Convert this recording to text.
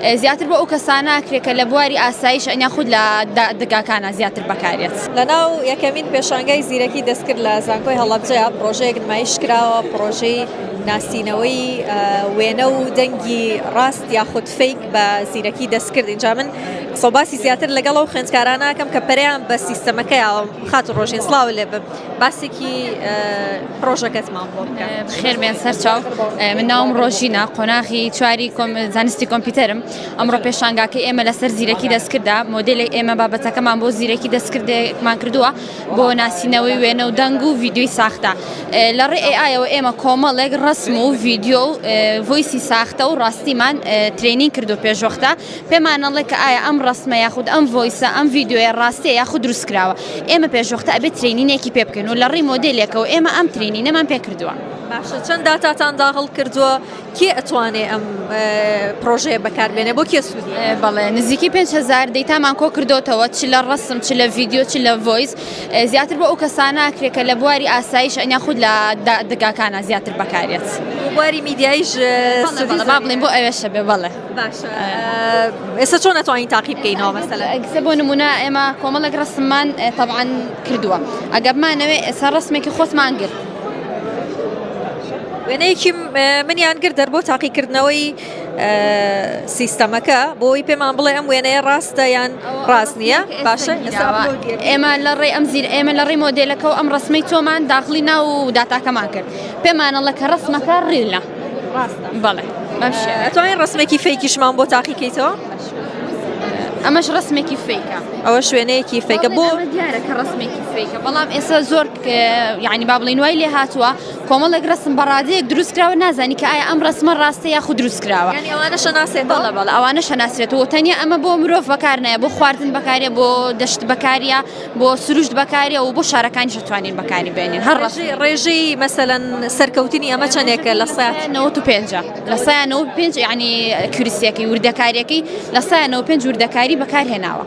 زیاتر بۆ ئەو کەسانە کرێکە لە بواری ئاسایش ئەنیا خود لە دەگاکانە زیاتر بەکارێت. لەناو یەکەمین پێشانگای زیرەکی دەستکرد لە زانکۆی هەڵەبجەیە پرۆژەیەک نمایش کراوە، پرۆژەی ناسینەوەی وێنە و دەنگی ڕاست یاخود فەیک بە زیرەکی دەستکرد. اینجا من سۆباسی زیاتر لەگەڵ ئەو خوێندکارانە ناکەم کە پەریان بە سیستەمەکەیەوە خات ڕۆژین سڵاو لێ بم باسێکی پرۆژەکەتمان بۆ بکە. بخێر بێن سەرچاو، من ناوم ڕۆژینە، قۆناغی چواری زانستی کۆمپیوتەرم. ئەمڕۆ پێشانگاکەی ئێمە لەسەر زیرەکی دەستکردا، مۆدێلێک ئێمە بابەتەکەمان بۆ زیرەکی دەستکردێکمان کردووە بۆ ناسینەوەی وێنە و دەنگ و ڤیدیۆی ساختە. لە ڕێ ئایەوە ئێمە کۆمەڵێک ڕسم و ڤیدیۆ و ڤۆیسی ساختە و ڕاستیمان ترێنینگ کردو پێشوەختە پێمانەڵێ کە ئایا ئەم ڕسمە یاخود ئەم ڤۆیسە ئەم ڤیدیۆیە ڕاستیە یاخود دروست کراوە. ئێمە پێشوەختە ئەبێت ترێنینێکی پێ بکەین و لە ڕێی مۆدێلێکەوە ئێمە ئەم ترێنینەمان پێ کردووە. باشە، چەند داتاتان داخڵ کردووە؟ کێ ئەتوانێ ئەم پرۆژەیە بەکاربێنێ بۆ کێ سوودی؟ بەڵێ نزیکی 5,000 دەیتامان کۆ کردوتەوە، چ لە ڕسم چ لە ڤیدیۆ چ لە ڤۆیس، زیاتر بۆ ئەو کەسانە کرێکە لە بواری ئاسایش ئەنیا خود لە دەگاکانە زیاتر بەکارێت. بواری میدیایش با بڵێن بۆ ئەوێشە بێ. بەڵێ باشە، ئێستا چۆن ئەتوانین تاقی بکەینەوە؟ مەسەلەن ئەگسە بۆ نمونە ئێمە کۆمەڵێک ڕسممان تەبعاً کردووە، ئەگەر بمانەوێ ئێستا ڕسمێکی خۆتمان گرت وێنەیەکی منیان کرد دەر بۆ تاقیکردنەوەی سیستەمەکە بۆی پێمان بڵێ ئەم وێنەیە ڕاستە یان ڕاست نییە. باشە، ئێمە لە ڕێی ئەم زیر ئێمە لە ڕێی مۆدێلەکەەوە ئەم ڕسمەی تۆمان داخلی ناو داتاکەمان کرد، پێمانەڵە کە ڕسمەکە ڕیلە ڕاستە. بەڵێ ئەتوانین ڕسمێکی فەیکیشمان بۆ تاقیکەیتەوە؟ ئەمەش ڕسمێکی فەیکە، ئەوە شوێنەیەکی فەیکە بۆ دیارە کە ڕسمێکی فەیکە، بەڵام ئێستا زۆر یعنی با بڵین وای لێ هاتووە کۆمەڵێک ڕسم بەڕادەیەک دروست کراوە نازانی کە ئایا ئەم ڕسمە ڕاستە یاخود دروست کراوە. یعنی ئەوانە شەناسێتەوە؟ بەڵێ ئەوانە شەناسرێتەوە. تەنیا ئەمە بۆ مرۆڤ بەکار نایە، بۆ خواردن بەکارێ، بۆ دەشت بەکاریە، بۆ سروشت بەکارێ و بۆ شارەکانیش دەتوانین بەکاری بێنین. هەر ڕێژەی مەسەلەن سەرکەوتنی ئەمە چەندێکە لە 95 لە 95 یعنی کوریسیەکەی وردەکاریەکەی لە 95 وردەکاری بەکارهێناوە.